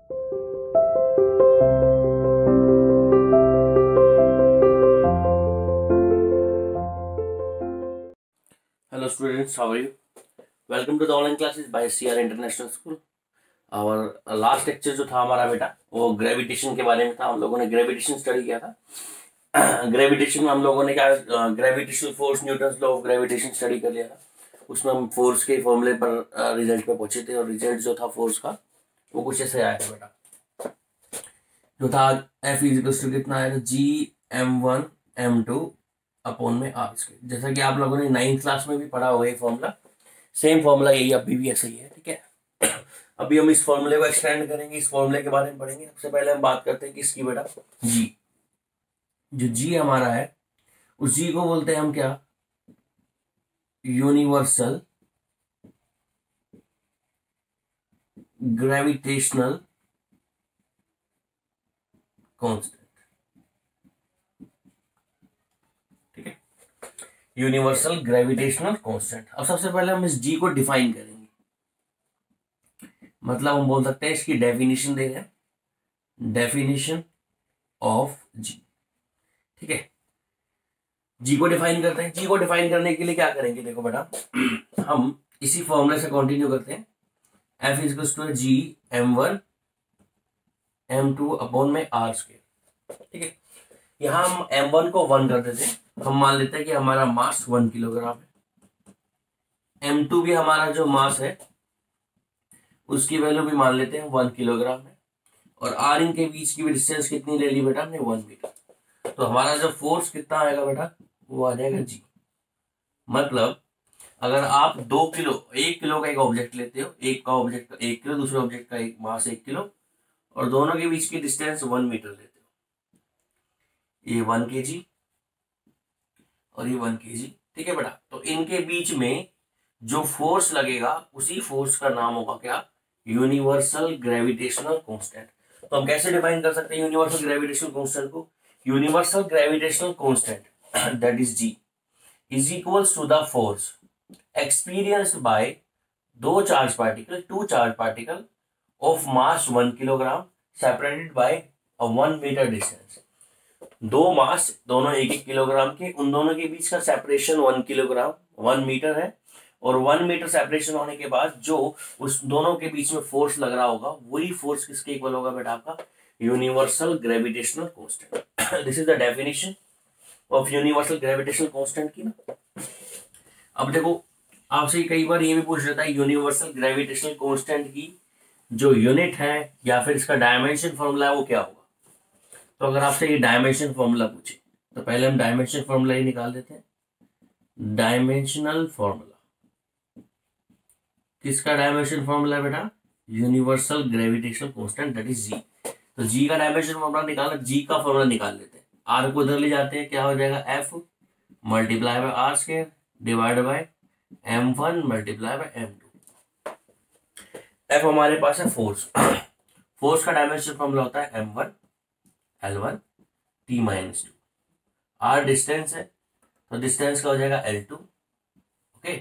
Hello students, how are you? Welcome to the online classes by CR International School. और last lecture जो था हमारा बेटा वो ग्रेविटेशन के बारे में था। हम लोगों ने ग्रेविटेशन स्टडी किया था। ग्रेविटेशन में हम लोगों ने क्या gravitational force, Newton's law of gravitation study कर लिया था। उसमें हम फोर्स के फॉर्मूले पर रिजल्ट पे पहुंचे थे और रिजल्ट जो था फोर्स का वो कुछ ऐसे आया था बेटा। जो था F इज कितना आया था, G m1m2 अपॉन में r स्क्वायर। जैसा कि आप लोगों ने 9th क्लास में भी पढ़ा होगा ये फॉर्मूला, सेम फॉर्मूला यही अभी भी ऐसा ही है। ठीक है, अभी हम इस फॉर्मूले को एक्सटेंड करेंगे, इस फॉर्मूले के बारे में पढ़ेंगे। सबसे पहले हम बात करते हैं कि इसकी बेटा जी, जो जी हमारा है उस जी को बोलते हैं हम क्या, यूनिवर्सल ग्रेविटेशनल कांस्टेंट। ठीक है, यूनिवर्सल ग्रेविटेशनल कांस्टेंट। अब सबसे पहले हम इस जी को डिफाइन करेंगे, मतलब हम बोल सकते हैं इसकी डेफिनेशन दे रहे हैं, डेफिनेशन ऑफ जी। ठीक है, जी को डिफाइन करते हैं। जी को डिफाइन करने के लिए क्या करेंगे, देखो बेटा हम इसी फॉर्मूले से कंटिन्यू करते हैं। F is to G m1m2 upon में r स्क्वायर। ठीक है, यहां हम m1 को 1 कर देते हैं। हम मान लेते हैं कि हमारा मास 1 किलोग्राम है। m2 भी हमारा जो मास है उसकी वैल्यू भी मान लेते हैं 1 किलोग्राम है। और r इनके बीच की भी डिस्टेंस कितनी ले ली बेटा हमने, 1 मीटर। तो हमारा जो फोर्स कितना आएगा बेटा, वो आ जाएगा जी। मतलब अगर आप 2 किलो, 1 किलो का एक ऑब्जेक्ट लेते हो, एक का ऑब्जेक्ट 1 किलो, दूसरे ऑब्जेक्ट का एक मास 1 किलो, और दोनों के बीच की डिस्टेंस 1 मीटर लेते हो, ये 1 kg और ये 1 kg। ठीक है बेटा, तो इनके बीच में जो फोर्स लगेगा उसी फोर्स का नाम होगा क्या, यूनिवर्सल ग्रेविटेशनल कांस्टेंट। तो हम कैसे डिफाइन कर सकते हैं यूनिवर्सल ग्रेविटेशनल कांस्टेंट को, universal gravitational constant that is G is equals to the force experienced by two charged particle of mass 1 kilogram separated by a 1 meter distance। दो मास दोनों 1-1 kilogram के, उन दोनों के बीच का सेपरेशन 1 किलोग्राम 1 मीटर है। और 1 मीटर सेपरेशन होने के बाद जो उस दोनों के बीच में फोर्स लग रहा होगा वही फोर्स किसके इक्वल होगा बेटा, आपका universal gravitational constant. This is the definition of universal gravitational constant की ना। अब देखो आपसे कई बार ये भी पूछ लेता है यूनिवर्सल ग्रेविटेशनल कांस्टेंट की जो यूनिट है या फिर इसका डायमेंशन फॉर्मूला है वो क्या होगा। तो अगर आपसे ये डायमेंशन फॉर्मूला पूछे तो पहले हम डायमेंशन फॉर्मूला ही निकाल देते हैं। डायमेंशनल फॉर्मूला, किसका डायमेंशन फॉर्मूला है बेटा, universal gravitational constant that is G. तो जी का डायमेंशन फॉर्मूला निकालना, जी का फॉर्मूला निकाल लेते हैं। आर को इधर ले जाते हैं, क्या हो जाएगा, F multiply by R square divide by m1 multiply by m2। F हमारे पास है फोर्स। फोर्स का डायमेंशन फॉर्मूला होता है m1 L1 T minus 2। r distance है तो डिस्टेंस का हो जाएगा L2। ओके,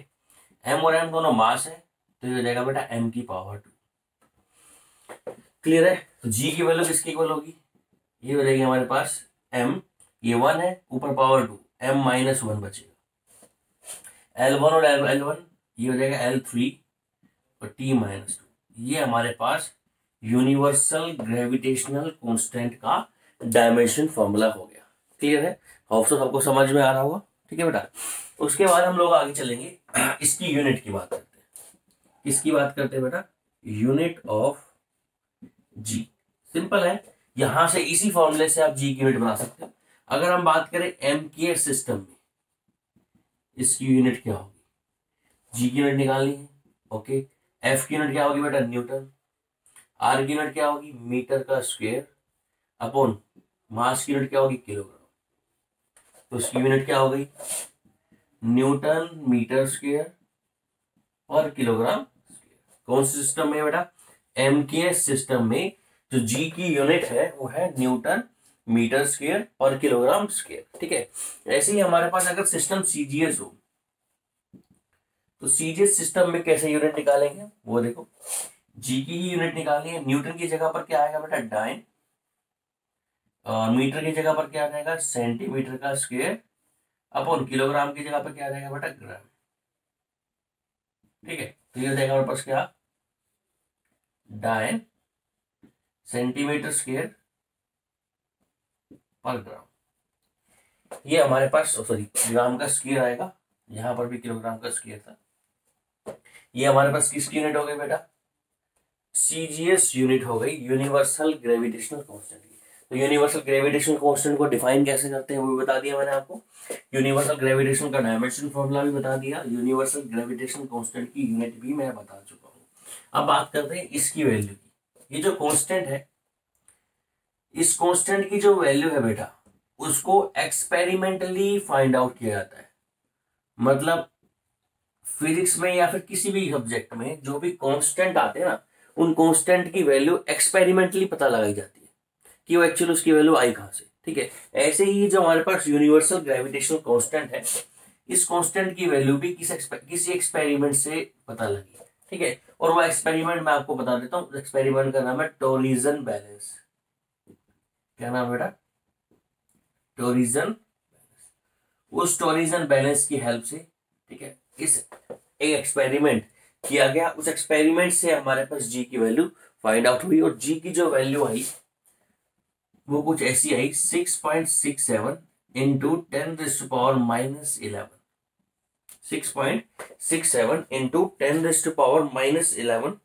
m और m दोनों मास है तो ये हो जाएगा बेटा m की पावर 2। क्लियर है। तो g की वैल्यू किसकी इक्वल होगी, ये हो जाएगी हमारे पास m, ये 1 है, ऊपर पावर 2, m माइनस 1 बचेगा। L1 और L1 ये हो जाएगा L3 और T माइनस 2। ये हमारे पास यूनिवर्सल ग्रेविटेशनल कांस्टेंट का डायमेंशन फॉर्मूला हो गया। क्लियर है, होप सो सबको समझ में आ रहा होगा। ठीक है बेटा, उसके बाद हम लोग आगे चलेंगे, इसकी यूनिट की बात करते हैं। किसकी बात करते हैं बेटा, यूनिट ऑफ जी। सिंपल है, यहां से इसी फॉर्मूले से आप जी की यूनिट बना सकते हो। अगर हम बात करें एम के सिस्टम में, इसकी यूनिट क्या होगी, जी की यूनिट निकालनी है। ओके, एफ की यूनिट क्या होगी बेटा, न्यूटन। आर की यूनिट क्या होगी, मीटर का स्क्वायर अपॉन मास की यूनिट क्या होगी, किलोग्राम। तो इसकी यूनिट क्या हो गई, न्यूटन मीटर स्क्वायर और किलोग्राम स्क्वायर। कौन से सिस्टम में बेटा, एम के सिस्टम में जो जी की यूनिट है वो है न्यूटन मीटर स्क्वायर और किलोग्राम स्क्वायर। ठीक है, ऐसे ही हमारे पास अगर सिस्टम सीजीएस हो तो सीजीएस सिस्टम में कैसे यूनिट निकालेंगे वो देखो, जी की ही यूनिट निकालनी है। न्यूटन की जगह पर क्या आएगा बेटा, डाइन, और मीटर की जगह पर क्या आ जाएगा, सेंटीमीटर का स्क्वायर, अपॉन किलोग्राम की जगह पर क्या आ जाएगा बेटा, ग्राम। ठीक है, तो ये हो जाएगा हमारे पास क्या, डाइन सेंटीमीटर स्क्वायर पर ग्राम। ये हमारे पास सॉरी ग्राम का स्क्वायर आएगा, यहां पर भी किलोग्राम का स्क्वायर था। ये हमारे पास किसकी यूनिट हो गई बेटा, सीजीएस यूनिट हो गई, यूनिवर्सल ग्रेविटेशनल कांस्टेंट की। तो यूनिवर्सल ग्रेविटेशनल कांस्टेंट को डिफाइन कैसे करते हैं वो भी बता दिया मैंने आपको। यूनिवर्सल ग्रेविटेशन का डायमेंशन फॉर्मूला भी बता दिया, यूनिवर्सल ग्रेविटेशनल कांस्टेंट की यूनिट भी मैं बता चुका हूं। अब बात करते हैं इसकी वैल्यू की। ये जो कांस्टेंट है, इस कांस्टेंट की जो वैल्यू है बेटा, उसको एक्सपेरिमेंटली फाइंड आउट किया जाता है। मतलब फिजिक्स में या फिर किसी भी सब्जेक्ट में जो भी कांस्टेंट आते हैं ना, उन कांस्टेंट की वैल्यू एक्सपेरिमेंटली पता लगाई जाती है कि वो एक्चुअली उसकी वैल्यू आई कहां से। ठीक है, ऐसे ही जो हमारे पास यूनिवर्सल ग्रेविटेशनल कांस्टेंट है, इस कांस्टेंट की वैल्यू भी किसी एक्सपेरिमेंट से पता लगी। ठीक है, और वो एक्सपेरिमेंट मैं आपको बता देता हूँ। एक्सपेरिमेंट का नाम है टोरिजन बैलेंस। क्या नाम बेटा, टोरिजन। उस टोरिजन बैलेंस की हेल्प से, ठीक है, इस एक एक्सपेरिमेंट किया गया, उस एक्सपेरिमेंट से हमारे पास जी की वैल्यू फाइंड आउट हुई, और जी की जो वैल्यू आई वो कुछ ऐसी आई, 6.67 इंटू 10⁻⁻11। 6.67 इंटू 10⁻⁻11।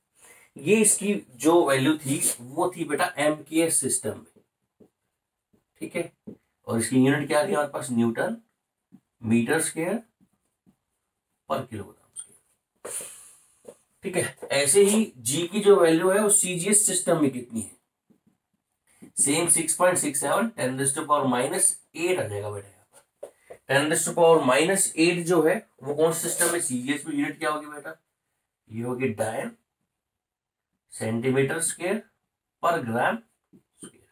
ये इसकी जो वैल्यू थी वो थी बेटा एमकेएस सिस्टम में। ठीक है, और इसकी यूनिट क्या थी हमारे पास, न्यूटन मीटर स्क्वायर पर किलोग्राम स्क्वायर। ठीक है, ऐसे ही जी की जो वैल्यू है वो सीजीएस सिस्टम में कितनी है, सेम 6.67 10⁻⁻8 आ जाएगा बेटा। 10⁻⁻8 जो है वो कौन सा सिस्टम है, सीजीएस में यूनिट क्या होगी बेटा, ये होगी डायन सेंटीमीटर स्क्वायर पर ग्राम स्क्वायर।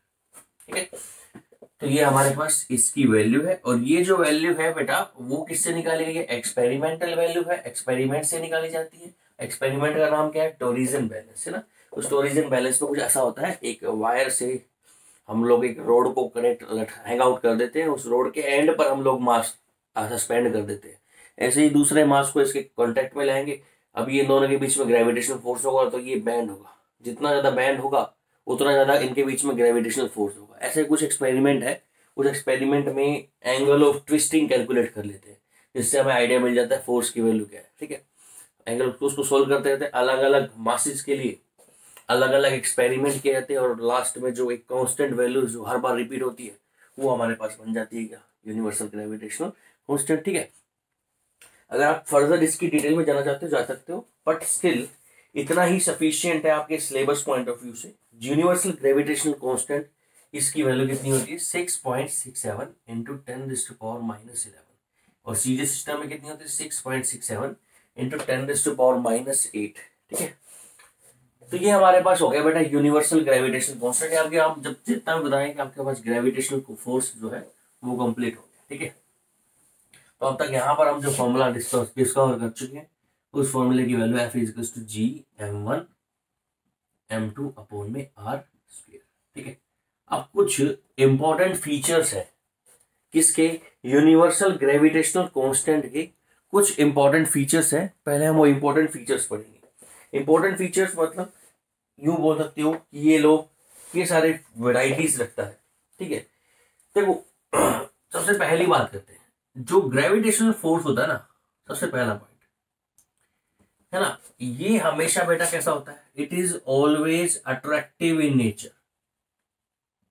ठीक है, तो ये हमारे पास इसकी वैल्यू है, और ये जो वैल्यू है बेटा वो किससे निकाली गई है, एक्सपेरिमेंटल वैल्यू है, एक्सपेरिमेंट से निकाली जाती है। एक्सपेरिमेंट का नाम क्या है, टोरिजन बैलेंस, है ना। उस टोरिजन बैलेंस में कुछ ऐसा होता है, एक वायर से हम लोग एक रोड को कनेक्ट हैंग आउट कर देते हैं, उस रोड के एंड पर हम लोग मास सस्पेंड कर देते हैं। ऐसे ही दूसरे मास को इसके कांटेक्ट में लाएंगे। अब ये दोनों के बीच में ग्रेविटेशनल फोर्स होगा, तो ये बैंड होगा, जितना ज्यादा बैंड होगा उतना ज्यादा इनके बीच में ग्रेविटेशनल फोर्स होगा। ऐसे कुछ एक्सपेरिमेंट है, उस एक्सपेरिमेंट में एंगल ऑफ ट्विस्टिंग कैलकुलेट कर लेते हैं, जिससे हमें आइडिया मिल जाता है फोर्स की वैल्यू क्या है। ठीक है, एंगल उसको सोल्व करते रहते हैं, अलग अलग मासेस के लिए अलग अलग एक्सपेरिमेंट किए जाते हैं, और लास्ट में जो एक कांस्टेंट वैल्यू जो हर बार रिपीट होती है वो हमारे पास बन जाती है क्या, यूनिवर्सल ग्रेविटेशनल कांस्टेंट। ठीक है, अगर आप फर्दर इसकी डिटेल में जाना चाहते हो जा सकते हो, बट स्टिल इतना ही सफिशियंट है आपके सिलेबस पॉइंट ऑफ व्यू से। यूनिवर्सल ग्रेविटेशनल कांस्टेंट, इसकी वैल्यू कितनी होती है, 6.67 इंटू 10⁻⁻11, और सीजे सिस्टम में कितनी होती है, 6.67 इंटू 10⁻⁻8। ठीक है, तो ये हमारे पास हो गया बेटा यूनिवर्सल ग्रेविटेशनल कांस्टेंट। आपके आप जब जितना भी बताएं कि आपके पास ग्रेविटेशनल फोर्स जो है वो कंप्लीट हो गया। ठीक है, तो अब तक यहाँ पर हम जो फॉर्मूला डिस्कवर कर चुके हैं, उस फॉर्मूले की value F is to G m1 m2 upon में r स्क्वायर। ठीक है, अब कुछ इंपॉर्टेंट फीचर्स है किसके, यूनिवर्सल ग्रेविटेशनल कांस्टेंट के कुछ इंपॉर्टेंट फीचर्स है। पहले हम वो इंपॉर्टेंट फीचर्स पढ़ेंगे। इंपॉर्टेंट फीचर्स मतलब यूं बोल सकते हो कि ये लोग ये सारे वेराइटीज रखता है। ठीक है, देखो सबसे पहली बात करते हैं, जो ग्रेविटेशनल फोर्स होता है ना, सबसे पहला पॉइंट है ना, ये हमेशा बेटा कैसा होता है, it is always attractive in nature,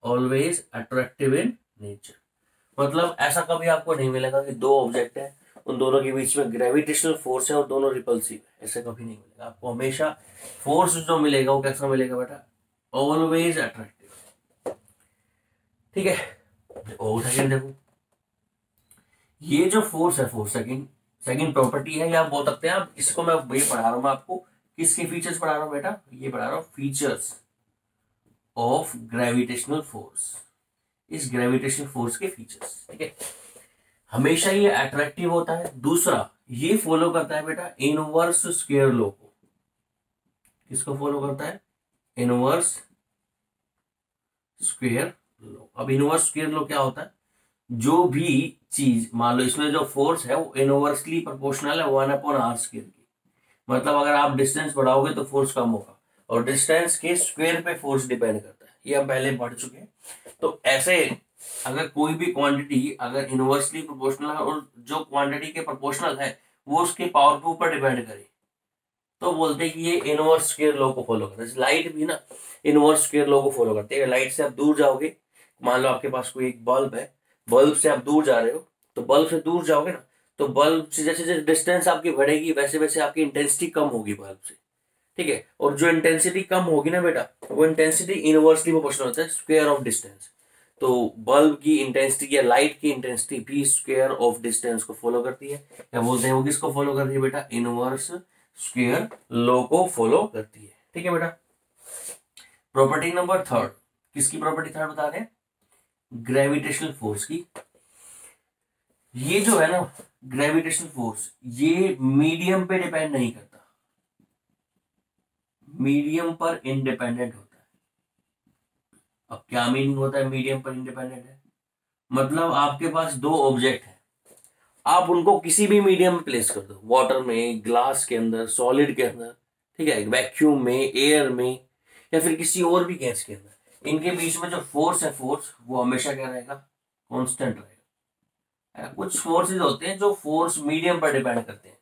always attractive in nature. मतलब ऐसा कभी आपको नहीं मिलेगा कि दो ऑब्जेक्ट है, उन दोनों के बीच में ग्रेविटेशनल फोर्स है और दोनों रिपल्सिव है, ऐसे कभी नहीं मिलेगा आपको। हमेशा फोर्स जो मिलेगा वो कैसा मिलेगा बेटा, ऑलवेज अट्रैक्टिव। ठीक है, और सेकंड देखो, ये जो फोर्स है, फोर्स सेकंड प्रॉपर्टी है, या बोल सकते हैं आप इसको, मैं ये पढ़ा रहा हूं मैं आपको, किसके फीचर्स पढ़ा रहा हूं बेटा, ये पढ़ा रहा हूं फीचर्स ऑफ ग्रेविटेशनल फोर्स, इस ग्रेविटेशनल फोर्स के फीचर्स। ठीक है, हमेशा ये अट्रैक्टिव होता है। दूसरा, ये फॉलो करता है बेटा इनवर्स स्क्वायर लॉ को। किसको फॉलो करता है? Inverse square law. अब इनवर्स स्क्वायर लॉ क्या होता है? जो भी चीज, मान लो इसमें जो फोर्स है वो इनवर्सली प्रोपोर्शनल है 1/r² की। मतलब अगर आप डिस्टेंस बढ़ाओगे तो फोर्स कम होगा, और डिस्टेंस के स्क्वायर पे फोर्स डिपेंड करता है, ये हम पहले पढ़ चुके हैं। तो ऐसे अगर कोई भी क्वांटिटी अगर इनवर्सली प्रोपोर्शनल है और जो क्वांटिटी के प्रोपोर्शनल है वो उसके पावर के ऊपर डिपेंड करे, तो बोलते हैं कि ये इनवर्स स्क्वायर लॉ को फॉलो करता है। लाइट भी ना इनवर्स स्क्वायर लॉ को फॉलो करते हैं। लाइट से आप दूर जाओगे, मान लो आपके पास कोई एक बल्ब है, बल्ब से आप दूर जा रहे हो, तो बल्ब से दूर जाओगे ना, तो बल्ब से जैसे जैसे डिस्टेंस आपकी बढ़ेगी वैसे वैसे आपकी इंटेंसिटी कम होगी बल्ब से, ठीक है। और जो इंटेंसिटी कम होगी ना बेटा, वो इंटेंसिटी इनवर्सली प्रोपोर्शनल होता है स्क्वायर ऑफ डिस्टेंस। तो बल्ब की इंटेंसिटी या लाइट की इंटेंसिटी भी स्क्वायर ऑफ डिस्टेंस को फॉलो करती है। क्या बोलते हैं वो किसको फॉलो करती है बेटा? इनवर्स स्क्वायर लॉ को फॉलो करती है, ठीक है बेटा। प्रॉपर्टी नंबर थर्ड, किसकी प्रॉपर्टी थर्ड बता रहे हैं? ग्रेविटेशनल फोर्स की। ये जो है ना ग्रेविटेशनल फोर्स, ये मीडियम पे डिपेंड नहीं करता, मीडियम पर इंडिपेंडेंट होता है। अब क्या मीनिंग होता है मीडियम पर इंडिपेंडेंट है? मतलब आपके पास दो ऑब्जेक्ट है, आप उनको किसी भी मीडियम में प्लेस कर दो, वाटर में, ग्लास के अंदर, सॉलिड के अंदर, ठीक है, वैक्यूम में, एयर में, या फिर किसी और भी गैस के अंदर, इनके बीच में जो फोर्स है, फोर्स वो हमेशा क्या रहेगा? कांस्टेंट रहेगा। कुछ फोर्सेज होते हैं जो फोर्स मीडियम पर डिपेंड करते हैं,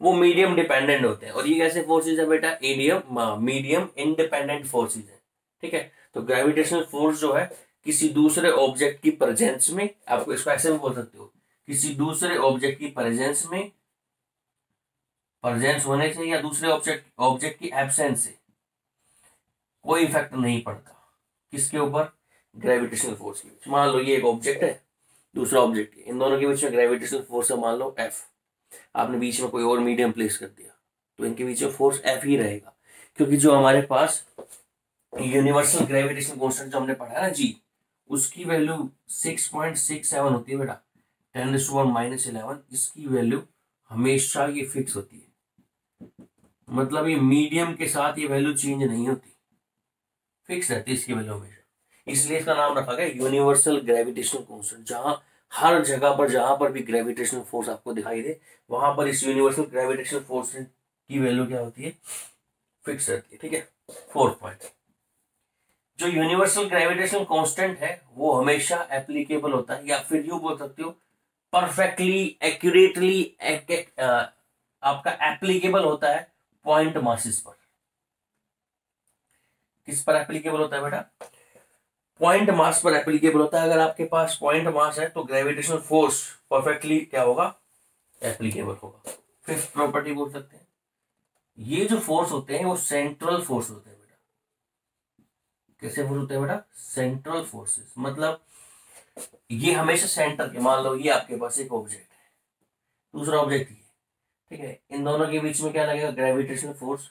वो मीडियम डिपेंडेंट होते हैं। और ये कैसे फोर्सेज है बेटा? मीडियम इंडिपेंडेंट फोर्सेज है, ठीक है। तो ग्रेविटेशनल फोर्स जो है किसी दूसरे ऑब्जेक्ट की प्रेजेंस में, आपको इसको ऐसे भी बोल सकते हो, किसी दूसरे ऑब्जेक्ट की प्रेजेंस में, प्रेजेंस होने से या दूसरे ऑब्जेक्ट की एब्सेंस से कोई इफेक्ट नहीं पड़ता। किसके ऊपर? ग्रेविटेशनल फोर्स के बीच। मान लो ये एक ऑब्जेक्ट है, दूसरा ऑब्जेक्ट है, इन दोनों के बीच में ग्रेविटेशनल फोर्स है मान लो F। आपने बीच में कोई और मीडियम प्लेस कर दिया तो इनके बीच में फोर्स F ही रहेगा, क्योंकि जो हमारे पास यूनिवर्सल ग्रेविटेशन कांस्टेंट जो हमने पढ़ा है ना G, उसकी वैल्यू 6.67 होती है बेटा, 10⁻⁻11। इसकी वैल्यू हमेशा ये फिक्स होती है, मतलब ये मीडियम के साथ ये वैल्यू चेंज नहीं होती, फिक्स रहती है इसकी वैल्यू हमेशा। इसलिए इसका नाम रखा गया यूनिवर्सल ग्रेविटेशनल कांस्टेंट। जहां हर जगह पर जहां पर भी ग्रेविटेशनल फोर्स आपको दिखाई दे, वहां पर इस यूनिवर्सल ग्रेविटेशनल फोर्स की वैल्यू क्या होती है? फिक्स रहती है, ठीक है। फोर्थ पॉइंट, जो यूनिवर्सल ग्रेविटेशनल कांस्टेंट है वो हमेशा एप्लीकेबल होता है, या फिर यूं बोल सकते हो परफेक्टली एक्यूरेटली आपका एप्लीकेबल होता है पॉइंट मासेस पर। किस पर एप्लीकेबल होता है बेटा? पॉइंट मास पर एप्लीकेबल होता है। अगर आपके पास पॉइंट मास है तो ग्रेविटेशनल फोर्स परफेक्टली क्या होगा? एप्लीकेबल होगा। फिफ्थ प्रॉपर्टी बोल सकते हैं, ये जो फोर्स होते हैं वो सेंट्रल फोर्स होते हैं बेटा। कैसे फोर्स होते हैं बेटा? Central forces. मतलब ये हमेशा सेंटर के, मान लो ये आपके पास एक ऑब्जेक्ट है, दूसरा ऑब्जेक्ट ये, ठीक है, इन दोनों के बीच में क्या लगेगा? Gravitational force.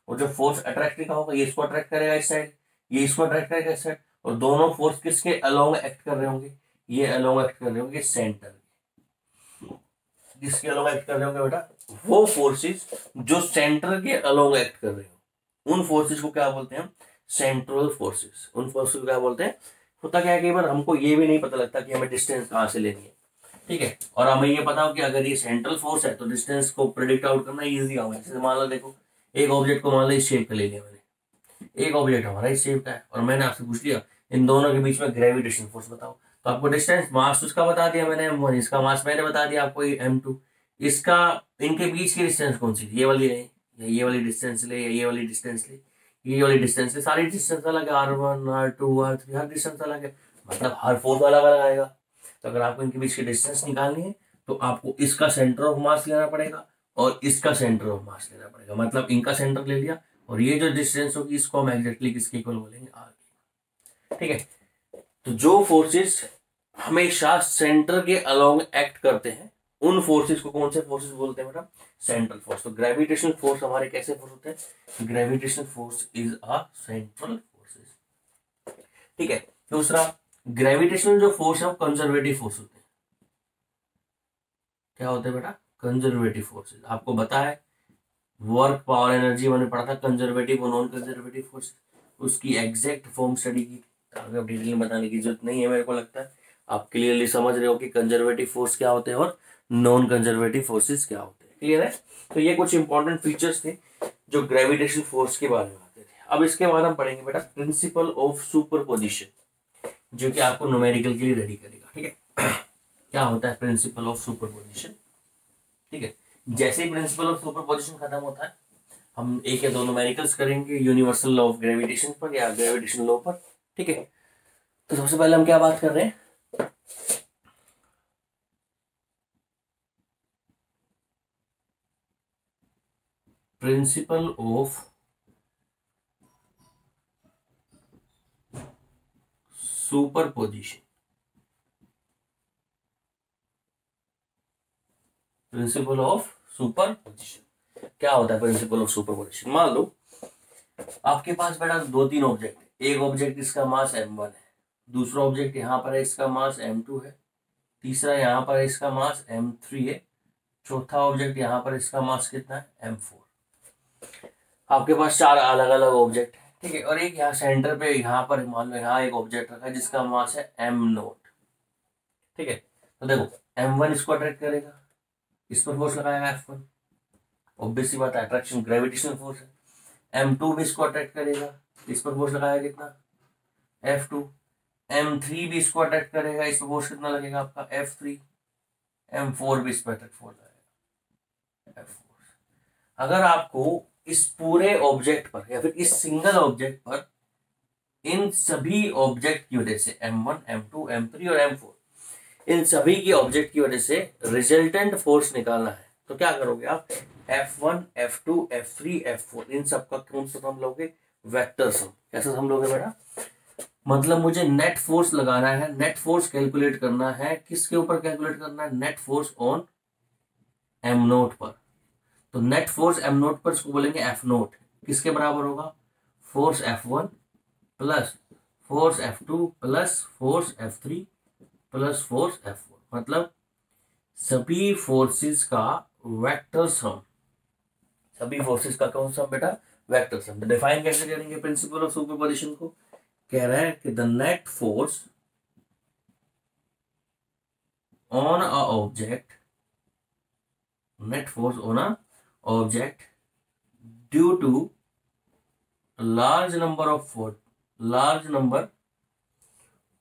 और जो फोर्स अट्रैक्ट का होगा, ये इसको अट्रैक्ट करेगा इस साइड, ये इसको अट्रैक्ट करेगा इस साइड, और दोनों फोर्स किसके अलोंग एक्ट कर रहे होंगे? ये अलोंग एक्ट कर रहे होंगे सेंटर। किसके अलोंग एक्ट कर रहे होंगे बेटा? वो फोर्सेस जो सेंटर के अलोंग एक्ट कर रहे हो, उन फोर्सेस को क्या बोलते हैं? Central forces. उन फोर्सेस को क्या बोलते हैं? होता क्या है, कई बार हमको ये भी नहीं पता लगता कि हमें डिस्टेंस कहां से लेनी है, ठीक है, और हमें ये पता हो कि अगर ये सेंट्रल फोर्स है तो डिस्टेंस को प्रेडिक्ट आउट करना इजी होगा। जैसे मान लो, देखो एक ऑब्जेक्ट को मान लो इस शेप का ले लिया मैंने, एक ऑब्जेक्ट हमारा इस शेप का है, और मैंने आपसे पूछ लिया इन दोनों के बीच में ग्रेविटेशन फोर्स बताओ, तो आपको डिस्टेंस, मास उसका बता दिया मैंने m1, इसका मास मैंने बता दिया आपको m2। इसका इनके बीच की डिस्टेंस कौन सी? ये वाली है, या ये वाली डिस्टेंस ले, या ये वाली डिस्टेंस ले, ये वाली डिस्टेंस ले, सारी डिस्टेंस अलग है, r1 r2 r3, हर डिस्टेंस अलग है, मतलब हर फोर्स अलग अलग आएगा। तो अगर आपको इनके बीच की डिस्टेंस निकालनी है तो आपको इसका सेंटर ऑफ मास लेना पड़ेगा और इसका सेंटर ऑफ मास लेना पड़ेगा। मतलब इनका सेंटर ले लिया, और ये जो डिस्टेंस होगी इसको हम एग्जैक्टली किसके इक्वल बोलेंगे? आर के, ठीक है। तो जो फोर्सेस हमेशा सेंटर के अलोंग एक्ट करते हैं, उन फोर्सेस को कौन से फोर्सेस बोलते हैं बेटा? Central force. तो ग्रेविटेशनल फोर्स हमारे कैसे फोर्स होते हैं? Gravitational force is a central forces, ठीक है। दूसरा, ग्रेविटेशनल जो फोर्स है वो कंजर्वेटिव फोर्स होते हैं। क्या होते हैं बेटा? Conservative forces. आपको पता है वर्क पावर एनर्जी मैंने पढ़ा था, कंजर्वेटिव और नॉन कंजर्वेटिव फोर्स, उसकी एग्जैक्ट फॉर्म स्टडी की। आगे डिटेल में बताने की जरूरत नहीं है, मेरे को लगता है आप क्लियरली समझ रहे हो कि कंजर्वेटिव फोर्स क्या होते हैं और नॉन कंजर्वेटिव फोर्सेस क्या होते हैं। क्लियर है? तो ये कुछ इंपॉर्टेंट फीचर्स थे जो ग्रेविटेशनल फोर्स के बारे में आते थे। अब इसके बाद हम पढ़ेंगे बेटा प्रिंसिपल ऑफ सुपरपोजिशन, जो कि आपको न्यूमेरिकल के लिए रेडी करेगा। ठीक है, क्या होता है प्रिंसिपल ऑफ सुपरपोजिशन। ठीक है, जैसे ही प्रिंसिपल ऑफ सुपरपोजिशन खत्म होता है, हम एक या दो न्यूमेरिकल्स करेंगे यूनिवर्सल लॉ ऑफ ग्रेविटेशन पर या ग्रेविटेशन लॉ पर। ठीक है, तो सबसे पहले हम क्या बात कर रहे हैं, principle of superposition. Principle of superposition क्या होता है? प्रिंसिपल ऑफ सुपरपोजिशन, मान लो आपके पास बेटा दो तीन ऑब्जेक्ट है। एक ऑब्जेक्ट इसका मास m1 है, दूसरा ऑब्जेक्ट यहाँ पर है इसका मास m2 है, तीसरा यहाँ पर है इसका मास m3 है, चौथा ऑब्जेक्ट यहाँ पर इसका मास कितना है m4। आपके पास चार अलग अलग ऑब्जेक्ट है। ठीक है, और एक यहाँ सेंटर पे यहाँ पर मान लो यहाँ एक ऑब्जेक्ट रखा है जिसका मास है m0। ठीक है, तो देखो m1 इसको अट्रैक्ट करेगा, इस पर फोर्स लगाएगा F1, ऑब्वियस सी बात है अट्रैक्शन ग्रेविटेशनल फोर्स है। m2 भी इसको अट्रैक्ट करेगा, इस पर फोर्स लगाएगा कितना F2, m3 भी इसको अट्रैक्ट करेगा, इस पर फोर्स कितना लगेगा आपका F3, m4 भी इस पर अट्रैक्ट फोर्स लगेगा F4। अगर आपको इस पूरे ऑब्जेक्ट पर या फिर इस सिंगल ऑब्जेक्ट पर इन सभी ऑब्जेक्ट की वजह से m1, m2, m3 और m4 इन सभी की ऑब्जेक्ट की वजह से रिजल्टेंट फोर्स निकालना है, तो क्या करोगे आप F1, F2, F3, F4 इन सब का कौन सा सम लोगे? Vector sum. कैसा सम लोगे बेटा? मतलब मुझे नेट फोर्स लगाना है, नेट फोर्स कैलकुलेट करना है। किसके ऊपर कैलकुलेट करना है? नेट फोर्स ऑन m0 पर। तो नेट फोर्स m0 पर इसको बोलेंगे F0। किसके बराबर होगा? Force F1 plus force F2 plus force F3 plus force F4, मतलब सभी फोर्सेस का वेक्टर सम। सभी फोर्सेस का कौन सा बेटा? Vector sum. डिफाइन कैसे करेंगे प्रिंसिपल ऑफ सुपरपोजिशन को? कह रहा है कि the net force on a object, net force on a object due to large number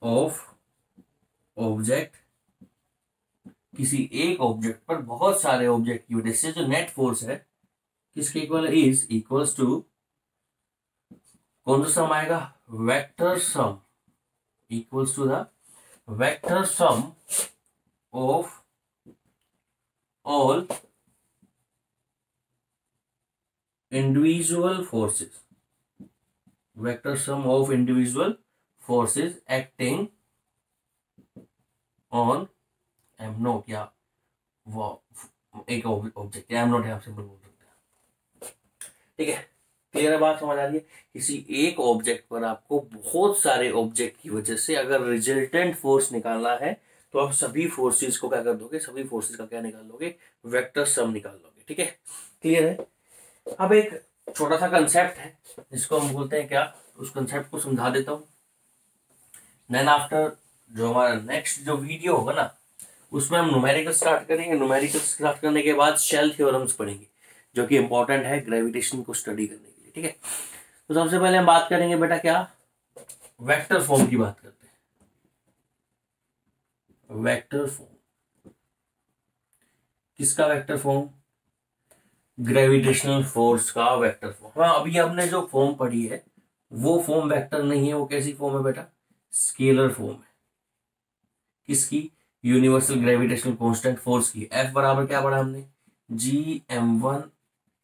of object, किसी एक ऑब्जेक्ट पर बहुत सारे ऑब्जेक्ट की वजह से जो नेट फोर्स है किसके इक्वल? इज इक्वल्स टू कौन सा सम आएगा? Vector sum, equals to the vector sum of all individual forces, vector sum of individual forces acting on m0 या वो एक ऑब्जेक्ट m0 है, आप सिंपल बोल सकते हैं। ठीक है, क्लियर है बात? समझ आ रही है? किसी एक ऑब्जेक्ट पर आपको बहुत सारे ऑब्जेक्ट की वजह से अगर रिजल्टेंट फोर्स निकालना है तो आप सभी फोर्सेस को क्या कर दोगे? सभी फोर्सेस का क्या निकाल लोगे? वेक्टर सम निकाल लोगे। ठीक है, क्लियर है? अब एक छोटा सा कंसेप्ट है जिसको हम बोलते हैं क्या, उस कंसेप्ट को समझा देता हूं। देन आफ्टर जो हमारा नेक्स्ट जो वीडियो होगा ना, उसमें हम न्यूमेरिकल स्टार्ट करेंगे। न्यूमेरिकल स्टार्ट करने के बाद शेल थ्योरम्स पढ़ेंगे जो कि इंपॉर्टेंट है ग्रेविटेशन को स्टडी करने के लिए। ठीक है, तो सबसे पहले हम बात करेंगे बेटा क्या, वेक्टर फॉर्म की बात करते हैं। वेक्टर फॉर्म किसका? वेक्टर फॉर्म ग्रेविटेशनल फोर्स का वेक्टर फॉर्म। हाँ, अभी हमने जो फॉर्म पढ़ी है वो फॉर्म वेक्टर नहीं है, वो कैसी फॉर्म है बेटा? स्केलर फॉर्म है। किसकी? यूनिवर्सल ग्रेविटेशनल कांस्टेंट फोर्स की। F बराबर क्या पढ़ा हमने? G(m1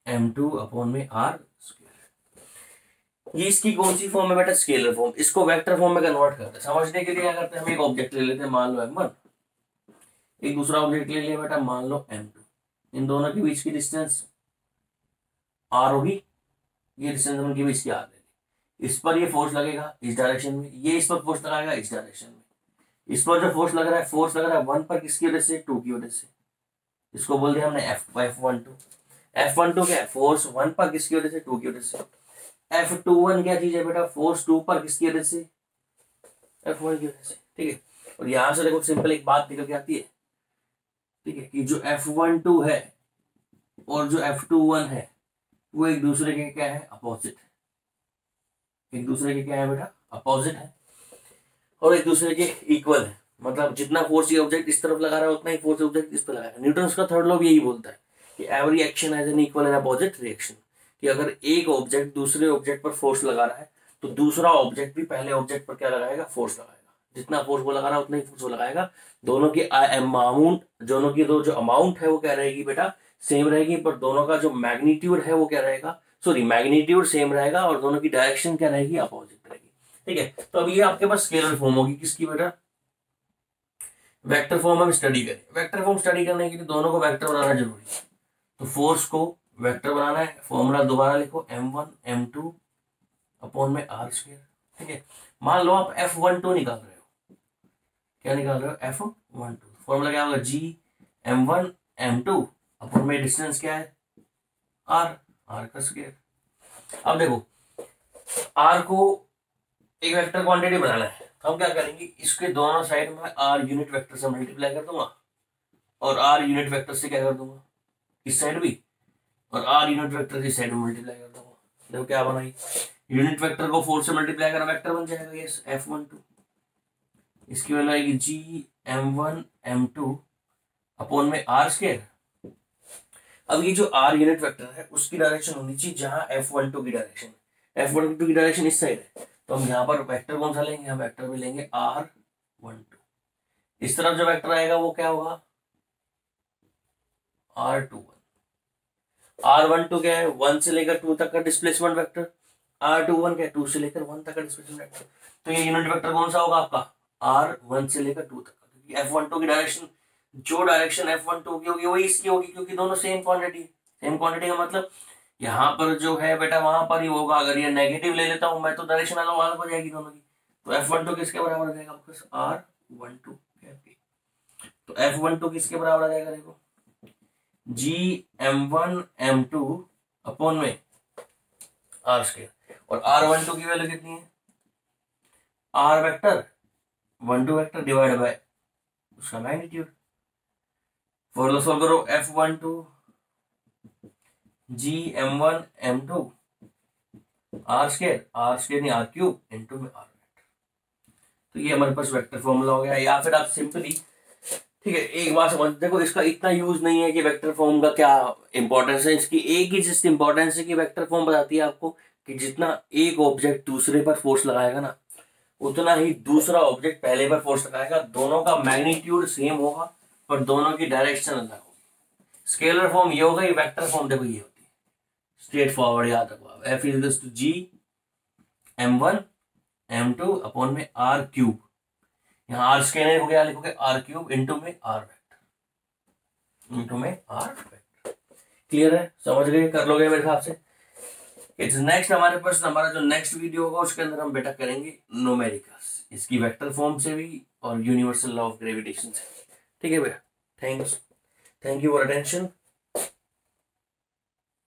m2 अपॉन में r स्क्वायर। ये इसकी कौन सी फॉर्म है बेटा? Scalar form. इसको वेक्टर फॉर्म में कन्वर्ट करते हैं। समझने के लिए क्या करते हैं, हम एक ऑब्जेक्ट ले लेते हैं, मान लो m1, एक दूसरा ऑब्जेक्ट ले लिया बेटा मान लो m2। इन दोनों के बीच की डिस्टेंस r होगी, ये डिस्टेंस उनके बीच की r ले ली। इस पर ये फोर्स लगेगा इस डायरेक्शन में, ये इस पर फोर्स लगाएगा इस डायरेक्शन में। इस पर जो फोर्स लग रहा है 1 पर, किसकी वजह से? 2 की वजह से। इसको बोल दिया हमने F12। F12 क्या है, फोर्स 1 पर किसकी वजह से, 2 की वजह से। F21 क्या चीज है बेटा, फोर्स 2 पर किसकी वजह से, F1 की वजह से, ठीक है। और यहां से देखो सिंपल एक बात निकल के आती है, ठीक है, कि जो F12 है और जो F21 है वो एक दूसरे के क्या है, अपोजिट है। एक दूसरे के क्या है बेटा, अपोजिट है, और एक दूसरे के इक्वल है। मतलब जितना फोर्स ये ऑब्जेक्ट इस तरफ लगा रहा है उतना ही फोर्स ऑब्जेक्ट इस पर लगाएगा। न्यूटन्स का थर्ड लॉ भी यही बोलता है कि every action has an equal and opposite reaction, कि अगर एक ऑब्जेक्ट दूसरे ऑब्जेक्ट पर फोर्स लगा रहा है तो दूसरा ऑब्जेक्ट भी पहले ऑब्जेक्ट पर क्या लगाएगा, फोर्स लगाएगा। जितना फोर्स वो लगा रहा है उतना ही फोर्स वो लगाएगा। दोनों की अमाउंट, दोनों की जो अमाउंट है वो क्या रहेगी बेटा, सेम रहेगी, पर दोनों का जो मैग्नीट्यूड है वो क्या रहेगा, सॉरी मैग्नीट्यूड सेम रहेगा और दोनों की डायरेक्शन क्या रहेगी, अपोजिट रहेगी, ठीक है। तो अब ये आपके पास स्केलर फॉर्म होगी किसकी बेटा, वेक्टर फॉर्म हम स्टडी करें। वेक्टर फॉर्म स्टडी करने के लिए दोनों को वेक्टर बनाना जरूरी है। तो फोर्स को वेक्टर बनाना है, फॉर्मूला दोबारा लिखो, m1 m2 अपॉन में r स्क्वायर, ठीक है। मान लो आप F12 निकाल रहे हो, क्या निकाल रहे हो, F12, फॉर्मूला क्या होगा, g m1 m2 अपॉन में डिस्टेंस क्या है, r का स्क्वायर। अब देखो r को एक वेक्टर क्वांटिटी बनाना है, तो हम क्या करेंगे, इसके दोनों साइड में r यूनिट वेक्टर से मल्टीप्लाई कर दूंगा और r यूनिट वेक्टर से क्या कर दूंगा, इस साइड भी, और r यूनिट वेक्टर की साइड में मल्टीप्लाई कर दूंगा। देखो क्या बनाई, यूनिट वेक्टर को 4 से मल्टीप्लाई करा वेक्टर बन जाएगा, यस F12। इसकी वैल्यू आएगी g m1 m2 अपॉन में r स्क्वायर। अब ये जो r यूनिट वेक्टर है उसकी डायरेक्शन होनी चाहिए जहां F12 की डायरेक्शन है, F12 की डायरेक्शन इस साइड है, तो हम यहाँ पर वेक्टर कौन सा लेंगे, हम वेक्टर भी लेंगे R12। इस तरफ जो वेक्टर आएगा वो क्या होगा, R21। R12 क्या है, 1 से लेकर 2 तक का डिस्प्लेसमेंट वेक्टर, R21 क्या है, 2 से लेकर 1 तक का डिस्प्लेसमेंट वेक्टर। तो ये यूनिट वेक्टर कौन सा होगा आपका, R1 से लेकर 2 तक का, क्योंकि F12 की डायरेक्शन, जो डायरेक्शन F12 की होगी वही इसकी होगी, क्योंकि दोनों सेम क्वांटिटी। सेम क्वांटिटी का मतलब यहाँ पर जो है बेटा वहां पर ही होगा। अगर ये नेगेटिव ले लेता हूं मैं तो डायरेक्शन अलग हो जाएगी दोनों की। तो F12 किसके बराबर आ जाएगा, R12। तो F12 किसके बराबर आ जाएगा, देखो g m1 m2 अपॉन में r स्क्वायर, और R12 की वैल्यू कितनी है, r vector 12 vector divide by उसका मैग्नीट्यूड। फॉर्मूला सॉल्व करो, F12 g m1 m2 r square नहीं r क्यूब इनटू में r वेक्टर। तो ये हमारे पास वेक्टर फॉर्मूला हो गया। या फिर आप सिंपली, ठीक है, एक बात समझ, देखो इसका इतना यूज नहीं है कि वेक्टर फॉर्म का क्या इंपॉर्टेंस है। इसकी एक ही जिस इंपॉर्टेंस है कि वेक्टर फॉर्म बताती है आपको कि जितना एक ऑब्जेक्ट दूसरे पर फोर्स लगाएगा ना उतना ही दूसरा ऑब्जेक्ट पहले पर फोर्स लगाएगा। दोनों का मैग्नीट्यूड सेम होगा पर दोनों की डायरेक्शन अलग होगी। स्केलर फॉर्म ये होगा, ये वेक्टर फॉर्म देखो ये होती है स्ट्रेट फॉरवर्ड, याद रखो F is to G m1 m2 upon में r क्यूब, यहाँ आर स्क्वायर हो गया, लिखोगे r क्यूब इंटू में r वेक्टर, इंटू में r वेक्टर। क्लियर है, समझ गए, कर लोगे मेरे हिसाब से। इट्स नेक्स्ट हमारे पास हमारा जो नेक्स्ट वीडियो होगा उसके अंदर हम बेटा करेंगे न्यूमेरिकल्स, इसकी वेक्टर फॉर्म से भी और यूनिवर्सल लॉ ऑफ ग्रेविटेशन से। ठीक है भैया, थैंक यू फॉर अटेंशन।